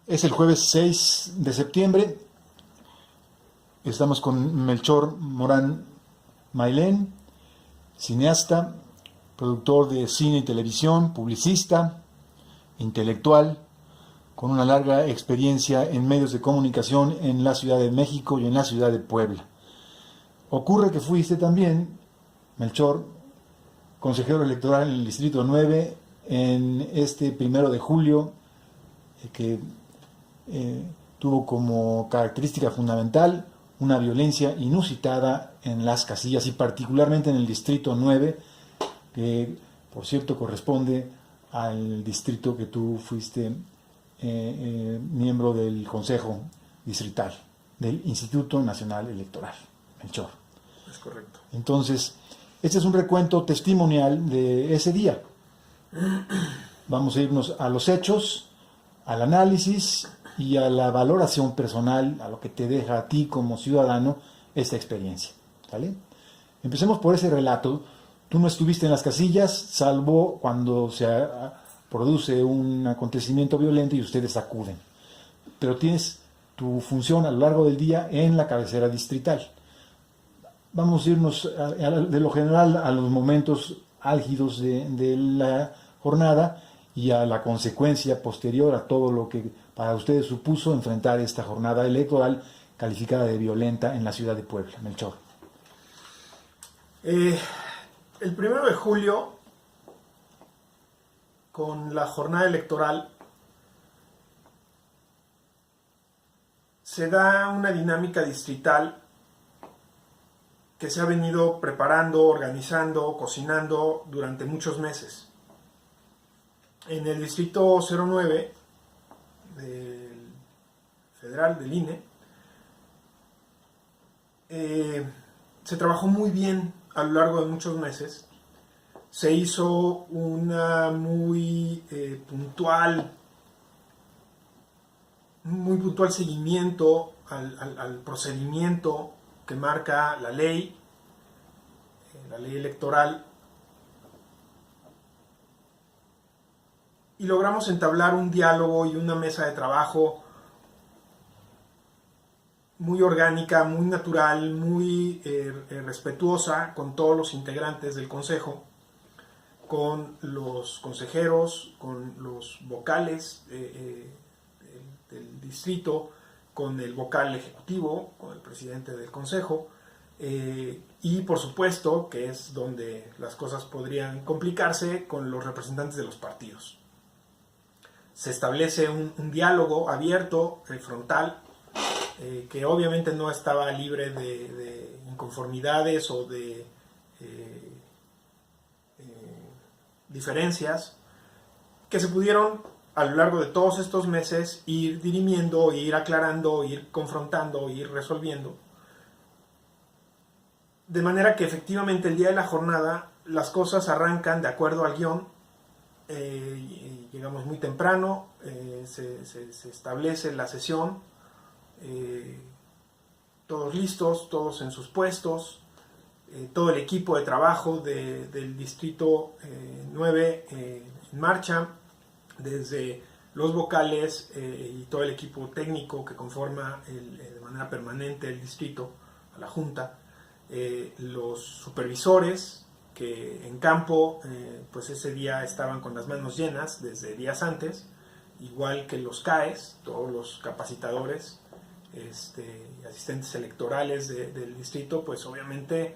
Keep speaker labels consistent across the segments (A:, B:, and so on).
A: Es el jueves 6 de septiembre. Estamos con Melchor Morán Mailén, cineasta, productor de cine y televisión, publicista, intelectual, con una larga experiencia en medios de comunicación en la Ciudad de México y en la Ciudad de Puebla. Ocurre que fuiste también, Melchor, consejero electoral en el Distrito 9 en este 1 de julio, que tuvo como característica fundamental una violencia inusitada en las casillas y particularmente en el Distrito 9, que por cierto corresponde al distrito que tú fuiste miembro del Consejo Distrital del Instituto Nacional Electoral, Melchor.
B: Es correcto.
A: Entonces, este es un recuento testimonial de ese día. Vamos a irnos a los hechos, al análisis y a la valoración personal, a lo que te deja a ti como ciudadano esta experiencia. ¿Vale? Empecemos por ese relato. Tú no estuviste en las casillas, salvo cuando se produce un acontecimiento violento y ustedes acuden. Pero tienes tu función a lo largo del día en la cabecera distrital. Vamos a irnos de lo general a los momentos álgidos de la jornada y a la consecuencia posterior a todo lo que para ustedes supuso enfrentar esta jornada electoral calificada de violenta en la ciudad de Puebla. Melchor.
B: El 1 de julio, con la jornada electoral, se da una dinámica distrital que se ha venido preparando, organizando, cocinando durante muchos meses. En el distrito 09 del federal del INE se trabajó muy bien a lo largo de muchos meses. Se hizo una muy puntual seguimiento al procedimiento que marca la ley electoral, y logramos entablar un diálogo y una mesa de trabajo muy orgánica, muy natural, muy respetuosa con todos los integrantes del consejo, con los consejeros, con los vocales del distrito, con el vocal ejecutivo, con el presidente del consejo, y por supuesto, que es donde las cosas podrían complicarse, con los representantes de los partidos. Se establece un diálogo abierto, frontal, que obviamente no estaba libre de inconformidades o de diferencias, que se pudieron a lo largo de todos estos meses ir dirimiendo, ir aclarando, ir confrontando, ir resolviendo, de manera que efectivamente el día de la jornada las cosas arrancan de acuerdo al guión. Llegamos muy temprano, se establece la sesión, todos listos, todos en sus puestos, todo el equipo de trabajo del distrito 9 en marcha, desde los vocales y todo el equipo técnico que conforma de manera permanente el distrito, a la junta, los supervisores que en campo pues ese día estaban con las manos llenas desde días antes, igual que los CAES, todos los capacitadores, asistentes electorales del distrito, pues obviamente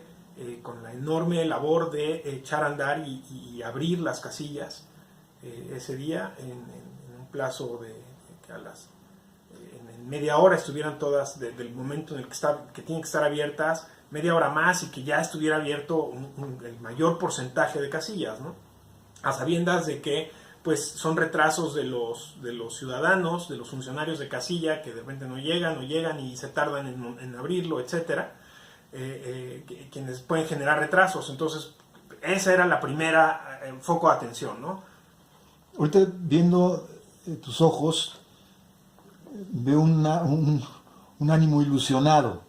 B: con la enorme labor de echar a andar y abrir las casillas ese día en un plazo de que en media hora estuvieran todas, del momento en el que tienen que estar abiertas, media hora más, y que ya estuviera abierto el mayor porcentaje de casillas, ¿no? A sabiendas de que pues son retrasos de los ciudadanos, de los funcionarios de casilla, que de repente no llegan y se tardan en abrirlo, etcétera, quienes pueden generar retrasos. Entonces esa era la primera foco de atención, ¿no?
A: Ahorita viendo tus ojos veo un ánimo ilusionado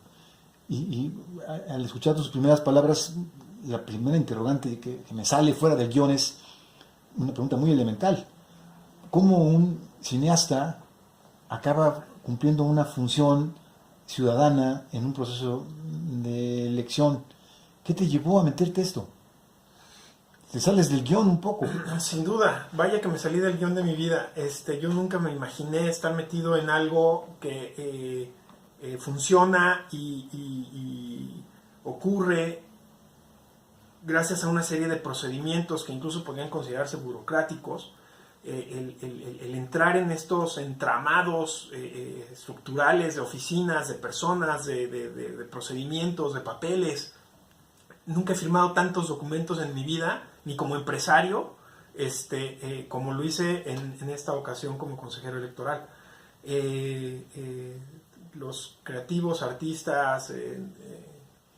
A: y al escuchar tus primeras palabras, la primera interrogante que me sale fuera del guión es una pregunta muy elemental. ¿Cómo un cineasta acaba cumpliendo una función ciudadana en un proceso de elección. ¿Qué te llevó a meterte esto? Te sales del guión un poco.
B: Sin duda, vaya que me salí del guión de mi vida. Yo nunca me imaginé estar metido en algo que funciona y ocurre gracias a una serie de procedimientos que incluso podrían considerarse burocráticos. El entrar en estos entramados estructurales de oficinas, de personas, de procedimientos, de papeles. Nunca he firmado tantos documentos en mi vida, ni como empresario, como lo hice en esta ocasión como consejero electoral. Los creativos, artistas,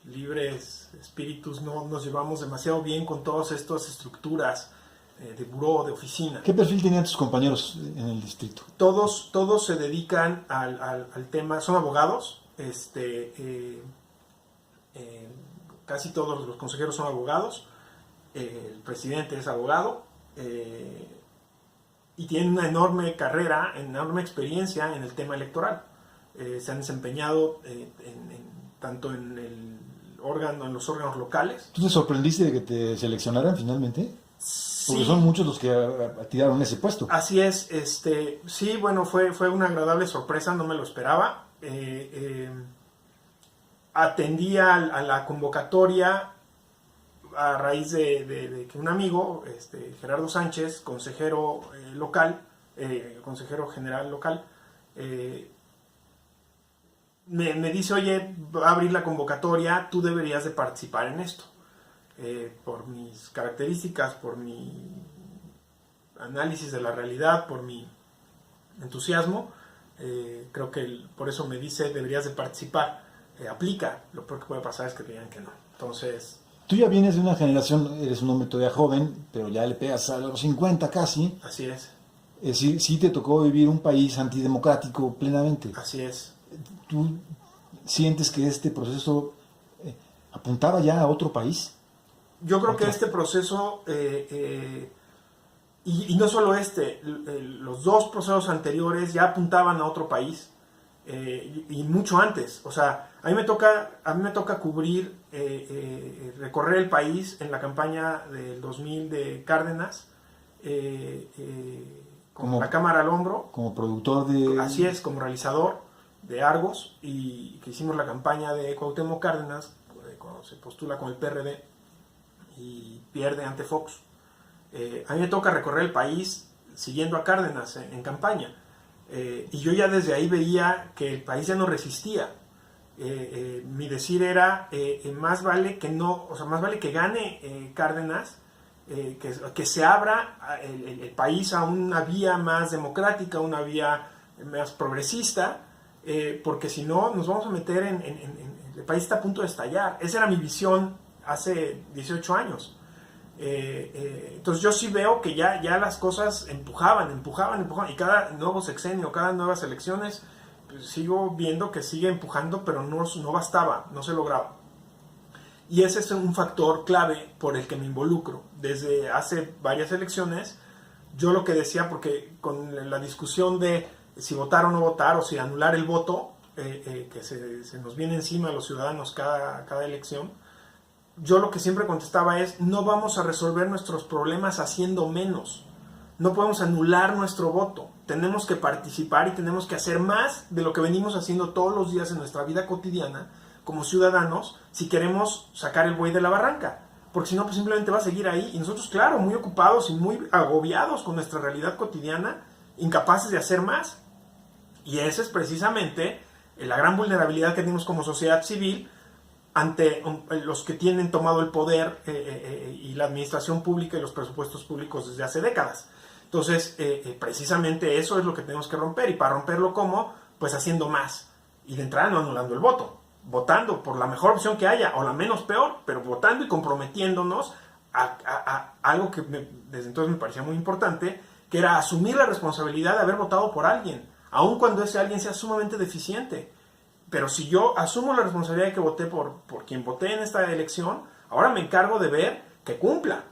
B: libres espíritus, no nos llevamos demasiado bien con todas estas estructuras de buró, de oficina.
A: ¿Qué perfil tenían tus compañeros en el distrito?
B: Todos se dedican al tema, son abogados, casi todos los consejeros son abogados, el presidente es abogado, y tienen una enorme carrera, enorme experiencia en el tema electoral. Se han desempeñado tanto en el órgano, en los órganos locales.
A: ¿Tú te sorprendiste de que te seleccionaran finalmente? Porque
B: Sí,
A: son muchos los que tiraron ese puesto.
B: así es. Sí, bueno, fue una agradable sorpresa, no me lo esperaba. Atendí a la convocatoria a raíz de que un amigo, Gerardo Sánchez, consejero local, consejero general local, me dice, oye, va a abrir la convocatoria, tú deberías de participar en esto. Por mis características, por mi análisis de la realidad, por mi entusiasmo, creo que por eso me dice, deberías de participar. Aplica, lo peor que puede pasar es que te digan que no. Entonces...
A: Tú ya vienes de una generación, eres un hombre todavía joven, pero ya le pegas a los 50 casi.
B: Así es.
A: Es decir, sí te tocó vivir un país antidemocrático plenamente.
B: Así es.
A: ¿Tú sientes que este proceso apuntaba ya a otro país?
B: Yo creo
A: Otro.
B: que este proceso, y no solo los dos procesos anteriores ya apuntaban a otro país, y mucho antes. O sea, a mí me toca cubrir, recorrer el país en la campaña del 2000 de Cárdenas, con la cámara al hombro.
A: Como productor de...
B: Así es, como realizador de Argos, y que hicimos la campaña de Cuauhtémoc Cárdenas, cuando se postula con el PRD y pierde ante Fox. A mí me toca recorrer el país siguiendo a Cárdenas en campaña. Y yo ya desde ahí veía que el país ya no resistía. Mi decir era, más vale que no, o sea, más vale que gane Cárdenas, que se abra el país a una vía más democrática, una vía más progresista, porque si no nos vamos a meter el país está a punto de estallar. Esa era mi visión hace 18 años. Entonces yo sí veo que ya las cosas empujaban, y cada nuevo sexenio, cada nuevas elecciones, pues sigo viendo que sigue empujando, pero no bastaba, no se lograba. Y ese es un factor clave por el que me involucro. Desde hace varias elecciones, yo lo que decía, porque con la discusión de si votar o no votar, o si anular el voto, que se nos viene encima a los ciudadanos cada elección, yo lo que siempre contestaba es, no vamos a resolver nuestros problemas haciendo menos. No podemos anular nuestro voto. Tenemos que participar y tenemos que hacer más de lo que venimos haciendo todos los días en nuestra vida cotidiana como ciudadanos si queremos sacar el buey de la barranca. Porque si no, pues simplemente va a seguir ahí. Y nosotros, claro, muy ocupados y muy agobiados con nuestra realidad cotidiana, incapaces de hacer más. Y esa es precisamente la gran vulnerabilidad que tenemos como sociedad civil ante los que tienen tomado el poder y la administración pública y los presupuestos públicos desde hace décadas. Entonces, precisamente eso es lo que tenemos que romper. Y para romperlo, ¿cómo? Pues haciendo más. Y de entrada no anulando el voto. Votando por la mejor opción que haya, o la menos peor, pero votando y comprometiéndonos a algo que desde entonces me parecía muy importante, que era asumir la responsabilidad de haber votado por alguien, aun cuando ese alguien sea sumamente deficiente. Pero si yo asumo la responsabilidad de que voté por quien voté en esta elección, ahora me encargo de ver que cumpla.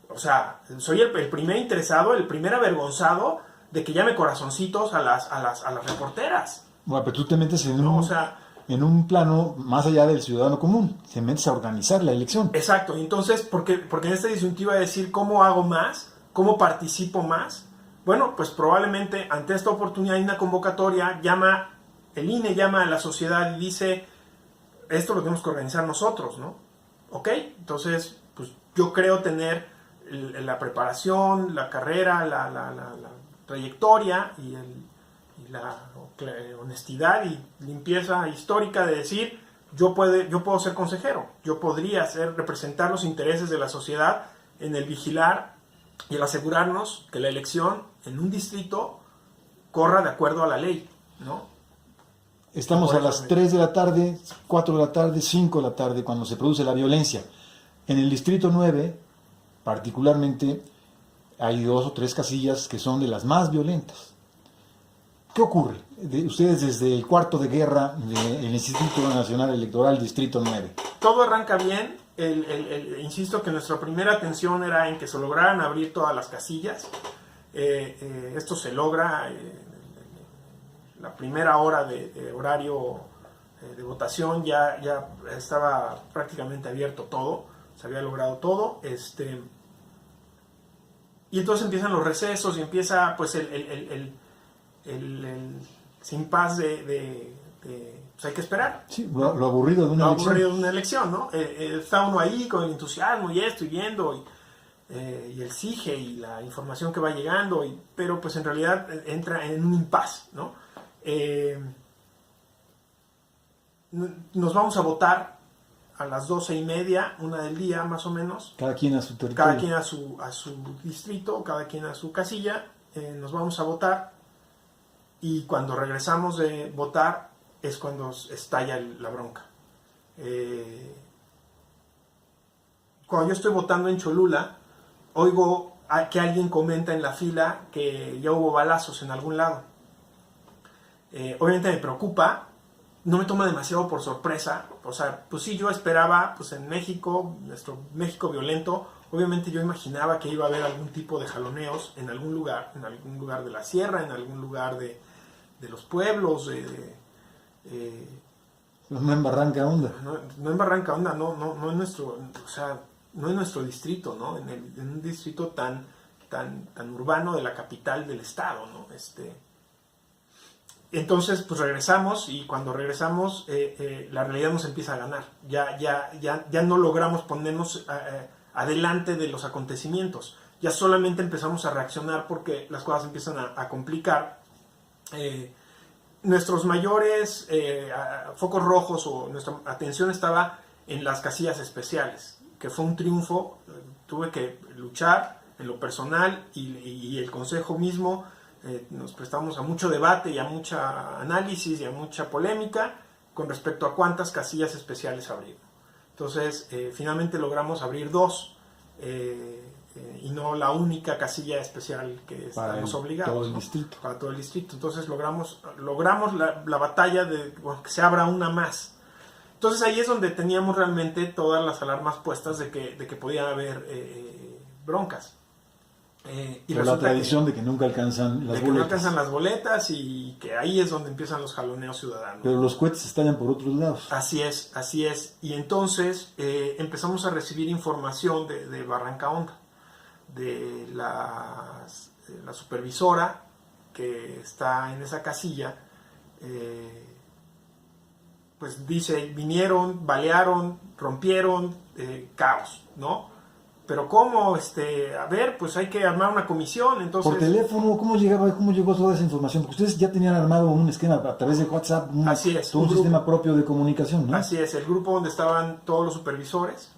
B: O sea, soy el primer interesado, el primer avergonzado de que llame corazoncitos a las reporteras.
A: Bueno, pero tú te metes en
B: ¿No?
A: un,
B: O sea,
A: en un plano más allá del ciudadano común. Te metes a organizar la elección.
B: exacto. Y entonces, porque en esta disyuntiva de decir cómo hago más, cómo participo más, bueno, pues probablemente ante esta oportunidad hay una convocatoria, el INE llama a la sociedad y dice, esto lo tenemos que organizar nosotros, ¿no? ¿Ok? Entonces, pues yo creo tener la preparación, la carrera, la trayectoria y la honestidad y limpieza histórica de decir, yo puedo ser consejero, yo podría representar los intereses de la sociedad en el vigilar y el asegurarnos que la elección en un distrito corra de acuerdo a la ley, ¿no?
A: Estamos a las 3 de la tarde, 4 de la tarde, 5 de la tarde, cuando se produce la violencia. En el distrito 9, particularmente, hay 2 o 3 casillas que son de las más violentas. ¿Qué ocurre? Ustedes desde el cuarto de guerra del Instituto Nacional Electoral, distrito 9.
B: Todo arranca bien. Insisto que nuestra primera atención era en que se lograran abrir todas las casillas. Esto se logra la primera hora de horario de votación, ya estaba prácticamente abierto todo, se había logrado todo. Y entonces empiezan los recesos y empieza pues el sin paz pues hay que esperar.
A: Sí, lo aburrido de una
B: Lo
A: elección.
B: aburrido de una elección, ¿no? Está uno ahí con el entusiasmo y esto y viendo y el SIGE y la información que va llegando, pero pues en realidad entra en un impasse, ¿no? Nos vamos a votar a las 12:30, 1 del día más o menos.
A: Cada quien a su territorio.
B: Cada quien a su distrito, cada quien a su casilla. Nos vamos a votar y cuando regresamos de votar es cuando estalla la bronca. Cuando yo estoy votando en Cholula, oigo que alguien comenta en la fila que ya hubo balazos en algún lado. Obviamente me preocupa, no me toma demasiado por sorpresa. O sea, pues sí, yo esperaba, pues en México, nuestro México violento, obviamente yo imaginaba que iba a haber algún tipo de jaloneos en algún lugar de la sierra, en algún lugar de los pueblos,
A: no en Barranca Honda.
B: no en Barranca Honda, no en nuestro, o sea, no en nuestro distrito, ¿no? En un distrito tan urbano de la capital del estado, ¿no? Entonces, pues regresamos y cuando regresamos la realidad nos empieza a ganar. Ya no logramos ponernos adelante de los acontecimientos. Ya solamente empezamos a reaccionar porque las cosas empiezan a complicar. Nuestros mayores focos rojos o nuestra atención estaba en las casillas especiales, que fue un triunfo. Tuve que luchar en lo personal y el consejo mismo. Nos prestamos a mucho debate y a mucha análisis y a mucha polémica con respecto a cuántas casillas especiales abrir. Entonces, finalmente logramos abrir 2 y no la única casilla especial que estamos obligados.
A: Todo el distrito.
B: Para todo el distrito. Entonces, logramos la batalla de que se abra una más. Entonces, ahí es donde teníamos realmente todas las alarmas puestas de que podía haber broncas. Y
A: por la tradición de que nunca alcanzan las boletas.
B: No alcanzan las boletas y que ahí es donde empiezan los jaloneos ciudadanos.
A: Pero los cohetes estallan por otros lados.
B: Así es. Y entonces empezamos a recibir información de Barranca Honda, de la supervisora que está en esa casilla. Pues dice, vinieron, balearon, rompieron, caos, ¿no? Pero ¿cómo? A ver, pues hay que armar una comisión, entonces...
A: Por teléfono, ¿cómo llegó toda esa información? Porque ustedes ya tenían armado un esquema a través de WhatsApp,
B: Así es,
A: todo un sistema propio de comunicación, ¿no?
B: Así es, el grupo donde estaban todos los supervisores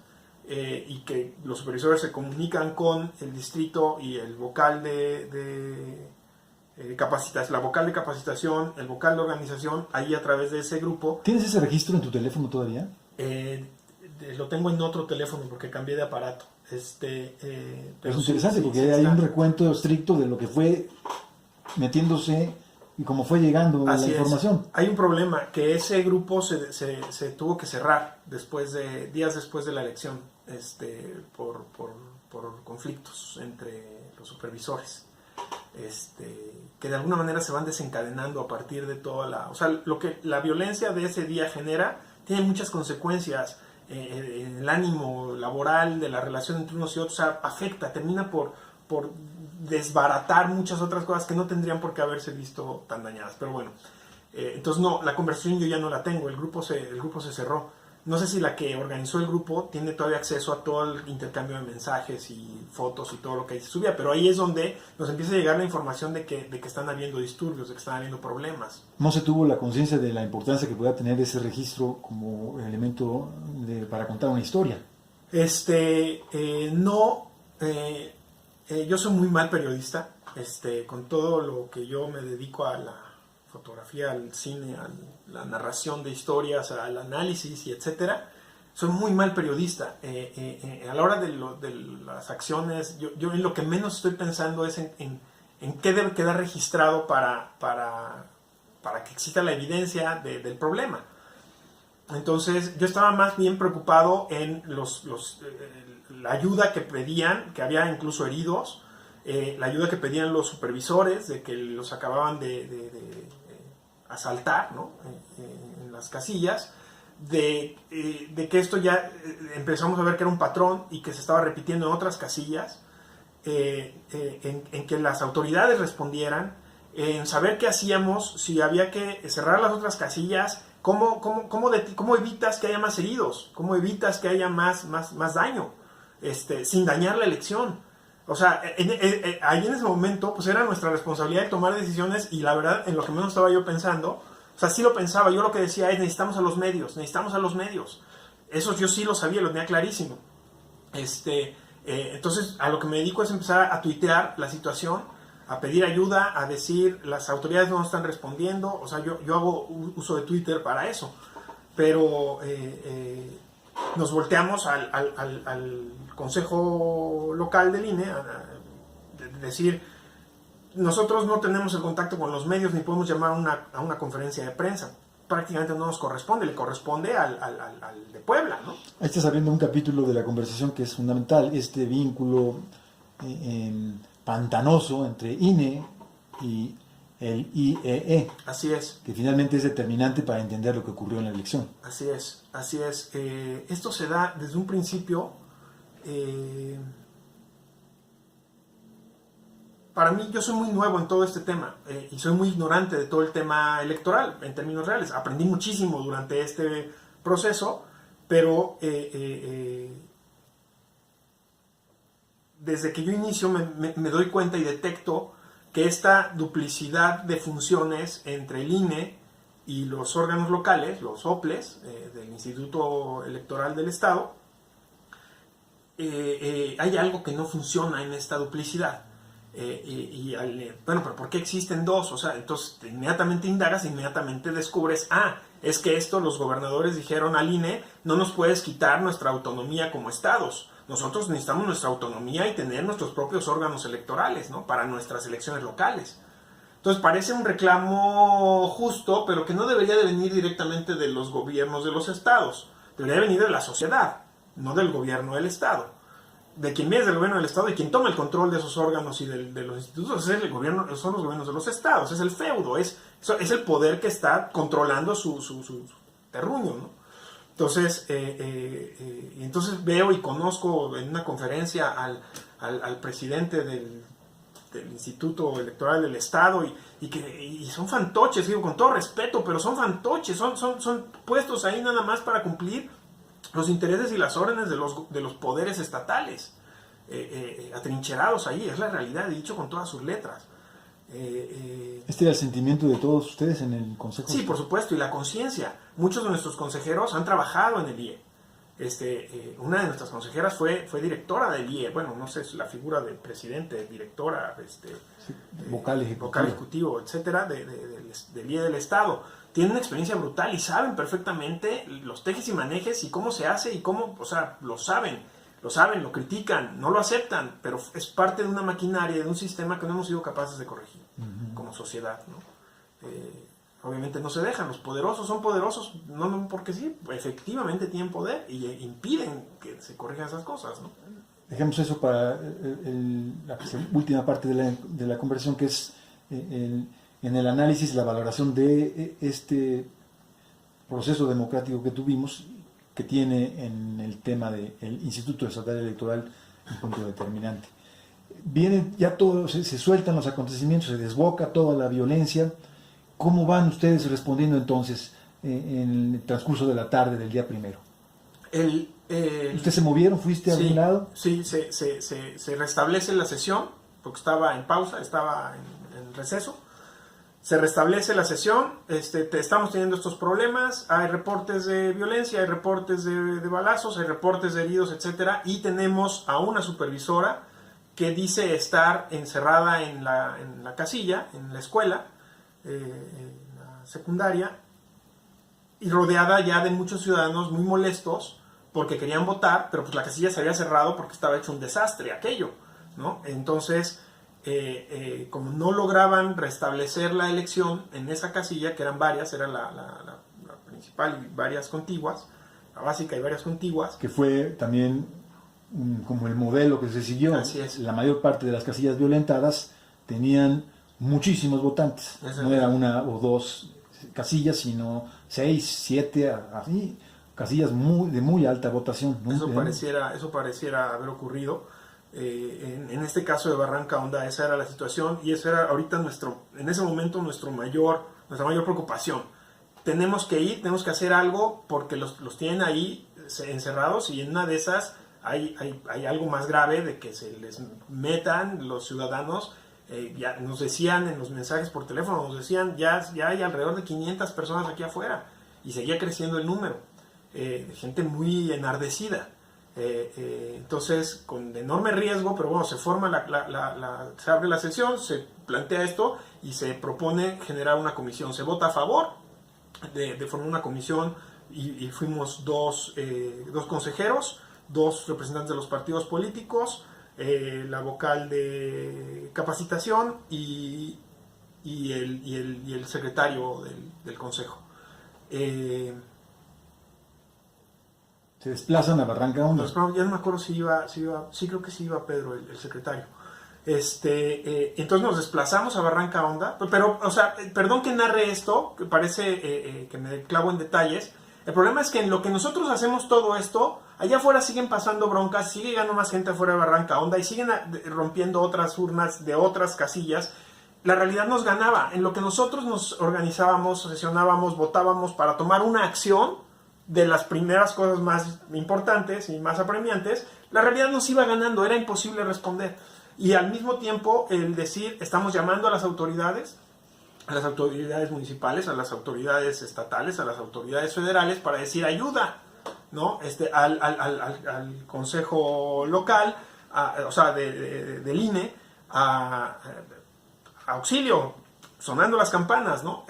B: y que los supervisores se comunican con el distrito y el vocal de capacitación, la vocal de capacitación, el vocal de organización, ahí a través de ese grupo.
A: ¿Tienes ese registro en tu teléfono todavía?
B: Lo tengo en otro teléfono porque cambié de aparato.
A: Pero es interesante porque hay un recuento estricto de lo que fue metiéndose y cómo fue llegando la información.
B: Hay un problema, que ese grupo se tuvo que cerrar días después de la elección, por conflictos entre los supervisores. que de alguna manera se van desencadenando a partir de toda o sea, lo que la violencia de ese día genera tiene muchas consecuencias en el ánimo laboral de la relación entre unos y otros, o sea, afecta, termina por desbaratar muchas otras cosas que no tendrían por qué haberse visto tan dañadas. Pero bueno, entonces no, la conversación yo ya no la tengo, el grupo se cerró. No sé si la que organizó el grupo tiene todavía acceso a todo el intercambio de mensajes y fotos y todo lo que ahí se subía, pero ahí es donde nos empieza a llegar la información de que están habiendo disturbios, de que están habiendo problemas.
A: ¿No se tuvo la conciencia de la importancia que pueda tener ese registro como elemento para contar una historia?
B: No, yo soy muy mal periodista, con todo lo que yo me dedico a la fotografía, al cine, a la narración de historias, al análisis y etcétera. Soy muy mal periodista. A la hora de las acciones, yo en lo que menos estoy pensando es en qué debe quedar registrado para que exista la evidencia del problema. Entonces yo estaba más bien preocupado en la ayuda que pedían, que había incluso heridos, la ayuda que pedían los supervisores, de que los acababan de asaltar, ¿no? En las casillas, de que esto ya empezamos a ver que era un patrón y que se estaba repitiendo en otras casillas, en que las autoridades respondieran, en saber qué hacíamos, si había que cerrar las otras casillas, cómo evitas que haya más heridos, cómo evitas que haya más daño, sin dañar la elección. O sea, ahí en ese momento, pues era nuestra responsabilidad de tomar decisiones y la verdad, en lo que menos estaba yo pensando, o sea, sí lo pensaba, yo lo que decía es, necesitamos a los medios. Eso yo sí lo sabía, lo tenía clarísimo. Entonces, a lo que me dedico es empezar a tuitear la situación, a pedir ayuda, a decir, las autoridades no nos están respondiendo, o sea, yo hago uso de Twitter para eso, pero nos volteamos al consejo local del INE, decir, nosotros no tenemos el contacto con los medios ni podemos llamar a una conferencia de prensa. Prácticamente no nos corresponde, le corresponde al de Puebla, ¿no?
A: Ahí estás abriendo un capítulo de la conversación que es fundamental, este vínculo pantanoso entre INE y el IEE.
B: Así es.
A: Que finalmente es determinante para entender lo que ocurrió en la elección.
B: Así es. Esto se da desde un principio. Para mí, yo soy muy nuevo en todo este tema y soy muy ignorante de todo el tema electoral en términos reales. Aprendí muchísimo durante este proceso, pero desde que yo inicio me doy cuenta y detecto que esta duplicidad de funciones entre el INE y los órganos locales, los OPLES, del Instituto Electoral del Estado, hay algo que no funciona en esta duplicidad. Bueno, pero ¿por qué existen dos? O sea, entonces inmediatamente indagas, inmediatamente descubres, es que esto los gobernadores dijeron al INE, no nos puedes quitar nuestra autonomía como estados. Nosotros necesitamos nuestra autonomía y tener nuestros propios órganos electorales, ¿no? Para nuestras elecciones locales. Entonces parece un reclamo justo, pero que no debería de venir directamente de los gobiernos de los estados. Debería venir de la sociedad, no del gobierno del estado. De quien viene del gobierno del estado y quien toma el control de esos órganos y de los institutos es el gobierno, son los gobiernos de los estados, es el feudo, es el poder que está controlando su terruño, ¿no? Entonces, entonces veo y conozco en una conferencia al presidente del Instituto Electoral del Estado y son fantoches, digo con todo respeto, pero son fantoches, son puestos ahí nada más para cumplir los intereses y las órdenes de los poderes estatales, atrincherados ahí, es la realidad, dicho con todas sus letras.
A: ¿Este era el sentimiento de todos ustedes en el Consejo?
B: Sí, por supuesto, y la conciencia. Muchos de nuestros consejeros han trabajado en el IE. Una de nuestras consejeras fue directora del IE, bueno, no sé, la figura del presidente, directora,
A: sí, vocal
B: ejecutivo, etcétera, del IE del Estado. Tienen una experiencia brutal y saben perfectamente los tejes y manejes y cómo se hace y cómo, o sea, lo saben, lo critican, no lo aceptan, pero es parte de una maquinaria, de un sistema que no hemos sido capaces de corregir como sociedad, ¿no? Obviamente no se dejan, los poderosos son poderosos, no porque sí, efectivamente tienen poder y impiden que se corrijan esas cosas, ¿no?
A: dejemos eso para la última parte de la conversación, que es en el análisis, la valoración de este proceso democrático que tuvimos, que tiene en el tema del Instituto Estatal Electoral un punto determinante. Viene ya todo, se sueltan los acontecimientos, se desboca toda la violencia. ¿Cómo van ustedes respondiendo entonces en el transcurso de la tarde del día primero? ¿Ustedes se movieron? ¿Fuiste a algún lado?
B: Sí, se restablece la sesión, porque estaba en pausa, estaba en receso. Se restablece la sesión, estamos teniendo estos problemas, hay reportes de violencia, hay reportes de balazos, hay reportes de heridos, etcétera, y tenemos a una supervisora que dice estar encerrada en la casilla, en la escuela, en la secundaria, y rodeada ya de muchos ciudadanos muy molestos porque querían votar, pero pues la casilla se había cerrado porque estaba hecho un desastre aquello, ¿no? Entonces, como no lograban restablecer la elección en esa casilla, que eran varias, era la principal y varias contiguas, la básica y varias contiguas.
A: Que fue también como el modelo que se siguió.
B: Así es.
A: La mayor parte de las casillas violentadas tenían muchísimos votantes. No era una o dos casillas, sino 6, 7, así, casillas de muy alta votación, ¿no?
B: Eso pareciera haber ocurrido. En este caso de Barranca Honda, esa era la situación y eso era ahorita en ese momento nuestra mayor preocupación. Tenemos que ir, tenemos que hacer algo porque los tienen ahí encerrados y en una de esas hay algo más grave de que se les metan los ciudadanos. Ya nos decían en los mensajes por teléfono, nos decían ya hay alrededor de 500 personas aquí afuera y seguía creciendo el número de gente muy enardecida. Entonces, con enorme riesgo, pero bueno, se forma se abre la sesión, se plantea esto y se propone generar una comisión. Se vota a favor de formar una comisión y fuimos dos consejeros, 2 representantes de los partidos políticos, la vocal de capacitación y el secretario del consejo.
A: Se desplazan a Barranca Honda.
B: Ya no me acuerdo sí creo que sí iba Pedro, el secretario. Entonces nos desplazamos a Barranca Honda, pero, o sea, perdón que narre esto, que parece que me clavo en detalles. El problema es que en lo que nosotros hacemos todo esto, allá afuera siguen pasando broncas, sigue llegando más gente afuera de Barranca Honda y siguen rompiendo otras urnas de otras casillas. La realidad nos ganaba. En lo que nosotros nos organizábamos, sesionábamos, votábamos para tomar una acción de las primeras cosas más importantes y más apremiantes, la realidad nos iba ganando, era imposible responder. Y al mismo tiempo el decir, estamos llamando a las autoridades municipales, a las autoridades estatales, a las autoridades federales para decir ayuda, ¿no? Al consejo local, o sea, del INE, a auxilio, sonando las campanas, ¿no?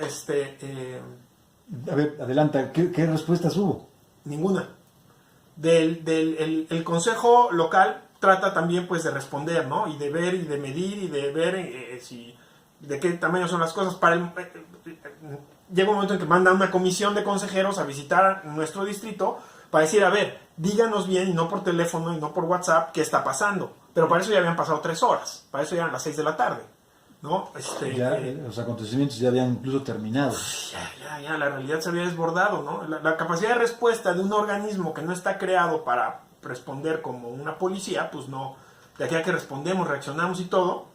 A: A ver, adelanta, ¿qué respuestas hubo?
B: Ninguna. El consejo local trata también pues de responder, ¿no? Y de ver y de medir y de ver de qué tamaño son las cosas. Llega un momento en que manda una comisión de consejeros a visitar nuestro distrito para decir, a ver, díganos bien, y no por teléfono y no por WhatsApp, qué está pasando. Pero para eso ya habían pasado 3 horas, para eso ya eran las 6 de la tarde, ¿no?
A: Los acontecimientos ya habían incluso terminado.
B: Ya, la realidad se había desbordado, ¿no? La capacidad de respuesta de un organismo que no está creado para responder como una policía, pues no, de aquí a que respondemos, reaccionamos y todo.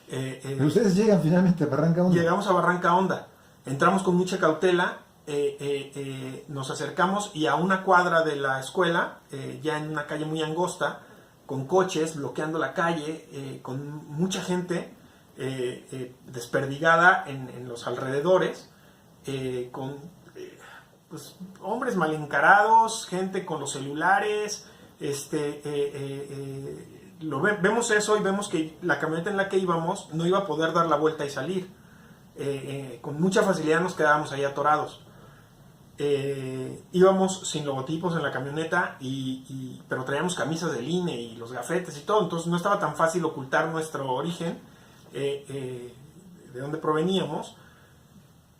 A: Pero ustedes llegan finalmente a Barranca Honda.
B: Llegamos a Barranca Honda, entramos con mucha cautela, nos acercamos y a una cuadra de la escuela, ya en una calle muy angosta, con coches bloqueando la calle, con mucha gente desperdigada en los alrededores, con pues, hombres mal encarados, gente con los celulares, vemos eso y vemos que la camioneta en la que íbamos no iba a poder dar la vuelta y salir. Con mucha facilidad nos quedábamos ahí atorados. Íbamos sin logotipos en la camioneta, pero traíamos camisas del INE y los gafetes y todo, entonces no estaba tan fácil ocultar nuestro origen, de dónde proveníamos,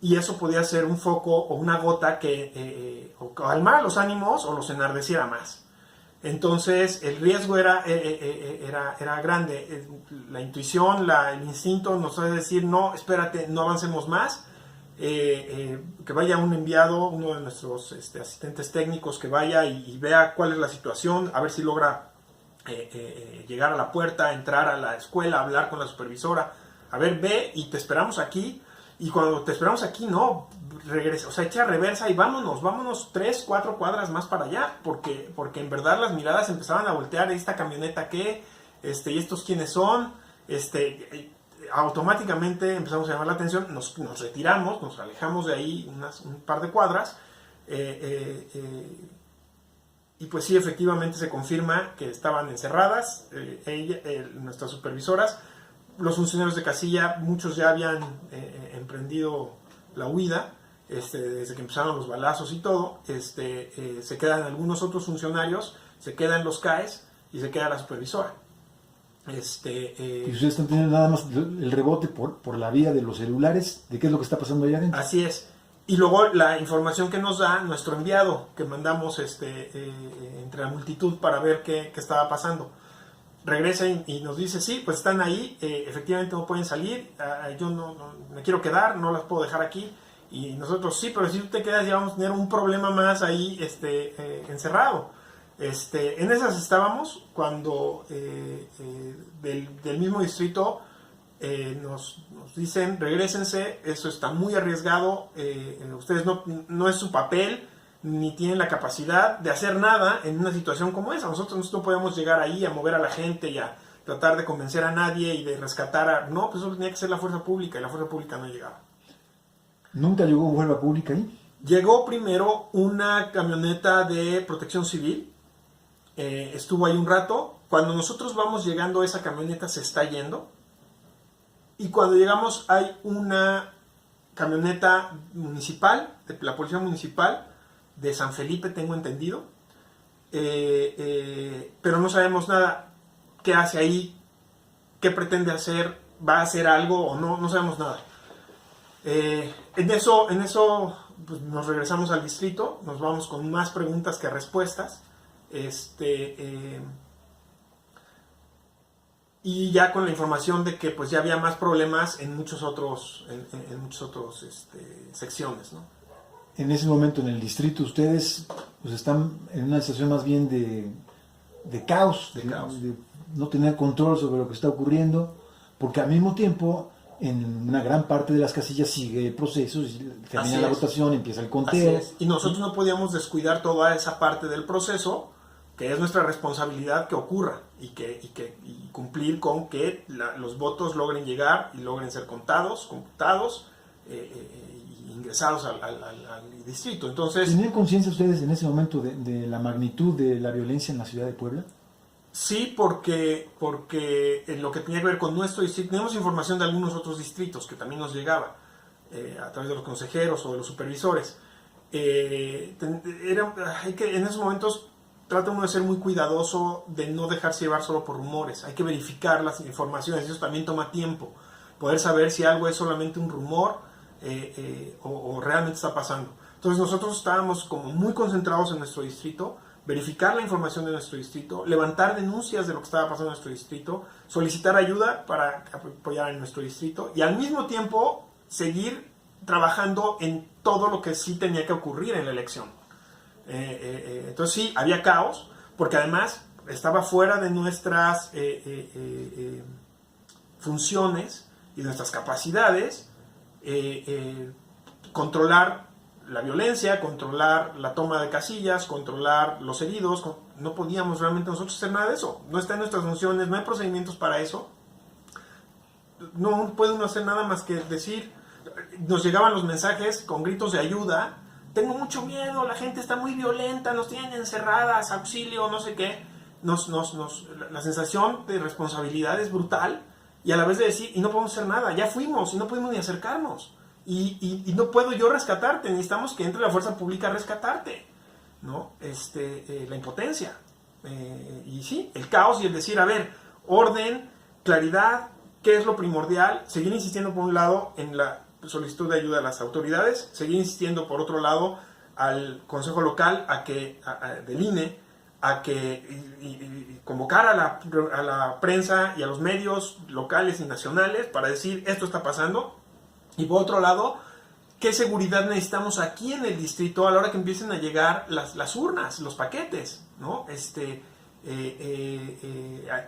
B: y eso podía ser un foco o una gota que o calmara los ánimos o los enardeciera más. Entonces el riesgo era grande. La intuición, el instinto nos hace decir, no, espérate, no avancemos más. Que vaya un enviado, uno de nuestros asistentes técnicos, que vaya y vea cuál es la situación, a ver si logra llegar a la puerta, entrar a la escuela, hablar con la supervisora. A ver, ve y te esperamos aquí. Y cuando te esperamos aquí, no, regresa, o sea, echa reversa y vámonos 3, 4 cuadras más para allá, porque en verdad las miradas empezaban a voltear. ¿Esta camioneta qué? ¿Y estos quiénes son? Automáticamente empezamos a llamar la atención, nos retiramos, nos alejamos de ahí un par de cuadras, y pues sí, efectivamente se confirma que estaban encerradas, nuestras supervisoras. Los funcionarios de casilla, muchos ya habían emprendido la huida, desde que empezaron los balazos y todo. Se quedan algunos otros funcionarios, se quedan los CAES y se queda la supervisora.
A: Y ustedes están teniendo nada más el rebote por la vía de los celulares, de qué es lo que está pasando allá adentro.
B: Así es. Y luego la información que nos da nuestro enviado, que mandamos entre la multitud para ver qué estaba pasando. Regresa y nos dice, sí, pues están ahí, efectivamente no pueden salir, yo no me quiero quedar, no las puedo dejar aquí. Y nosotros, sí, pero si tú te quedas ya vamos a tener un problema más ahí encerrado. En esas estábamos cuando del mismo distrito nos dicen, regrésense, eso está muy arriesgado, ustedes no es su papel, ni tienen la capacidad de hacer nada en una situación como esa. Nosotros no podemos llegar ahí a mover a la gente y a tratar de convencer a nadie y de rescatar no, pues eso tenía que ser la fuerza pública, y la fuerza pública no llegaba.
A: ¿Nunca llegó fuerza pública ahí?
B: Llegó primero una camioneta de protección civil, estuvo ahí un rato. Cuando nosotros vamos llegando, esa camioneta se está yendo, y cuando llegamos hay una camioneta municipal, de la policía municipal de San Felipe, tengo entendido, pero no sabemos nada, qué hace ahí, qué pretende hacer, va a hacer algo o no sabemos nada. En eso pues, nos regresamos al distrito, nos vamos con más preguntas que respuestas, y ya con la información de que pues ya había más problemas en muchos otros secciones, ¿no?
A: En ese momento en el distrito ustedes pues, están en una situación más bien de caos, de no tener control sobre lo que está ocurriendo, porque al mismo tiempo en una gran parte de las casillas sigue el proceso, termina la votación, empieza el conteo.
B: Y nosotros no podíamos descuidar toda esa parte del proceso, que es nuestra responsabilidad que ocurra, y cumplir con que los votos logren llegar y logren ser contados, computados, y ingresados al distrito. Entonces,
A: ¿tenían conciencia ustedes en ese momento de la magnitud de la violencia en la ciudad de Puebla?
B: Sí, porque en lo que tenía que ver con nuestro distrito, tenemos información de algunos otros distritos que también nos llegaba a través de los consejeros o de los supervisores. En esos momentos trata uno de ser muy cuidadoso de no dejarse llevar solo por rumores. Hay que verificar las informaciones, eso también toma tiempo. Poder saber si algo es solamente un rumor o realmente está pasando. Entonces nosotros estábamos como muy concentrados en nuestro distrito, verificar la información de nuestro distrito, levantar denuncias de lo que estaba pasando en nuestro distrito, solicitar ayuda para apoyar en nuestro distrito y al mismo tiempo seguir trabajando en todo lo que sí tenía que ocurrir en la elección. Entonces sí, había caos, porque además estaba fuera de nuestras funciones y de nuestras capacidades controlar la violencia, controlar la toma de casillas, controlar los heridos. No podíamos realmente nosotros hacer nada de eso. No está en nuestras funciones, no hay procedimientos para eso. No puede uno hacer nada más que decir. Nos llegaban los mensajes con gritos de ayuda. Tengo mucho miedo, la gente está muy violenta, nos tienen encerradas, auxilio, no sé qué. La sensación de responsabilidad es brutal, y a la vez de decir, y no podemos hacer nada, ya fuimos y no podemos ni acercarnos. Y no puedo yo rescatarte, necesitamos que entre la fuerza pública a rescatarte, ¿no? La impotencia, y sí, el caos y el decir, a ver, orden, claridad, ¿qué es lo primordial? Seguir insistiendo por un lado en la solicitud de ayuda a las autoridades, seguir insistiendo por otro lado al Consejo Local del INE a que convocar a la prensa y a los medios locales y nacionales para decir esto está pasando, y por otro lado, qué seguridad necesitamos aquí en el distrito a la hora que empiecen a llegar las urnas, los paquetes, ¿no?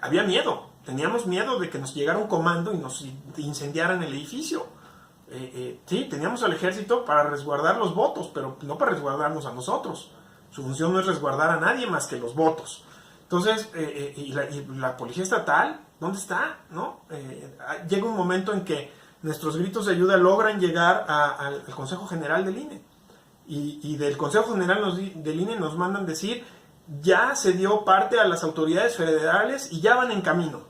B: Había miedo, teníamos miedo de que nos llegara un comando y nos incendiaran el edificio. Sí, teníamos al ejército para resguardar los votos, pero no para resguardarnos a nosotros. Su función no es resguardar a nadie más que los votos. Entonces, y la policía estatal, ¿dónde está? ¿No? Llega un momento en que nuestros gritos de ayuda logran llegar al Consejo General del INE. Y del Consejo General del INE nos mandan decir, ya se dio parte a las autoridades federales y ya van en camino.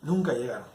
B: Nunca llegaron.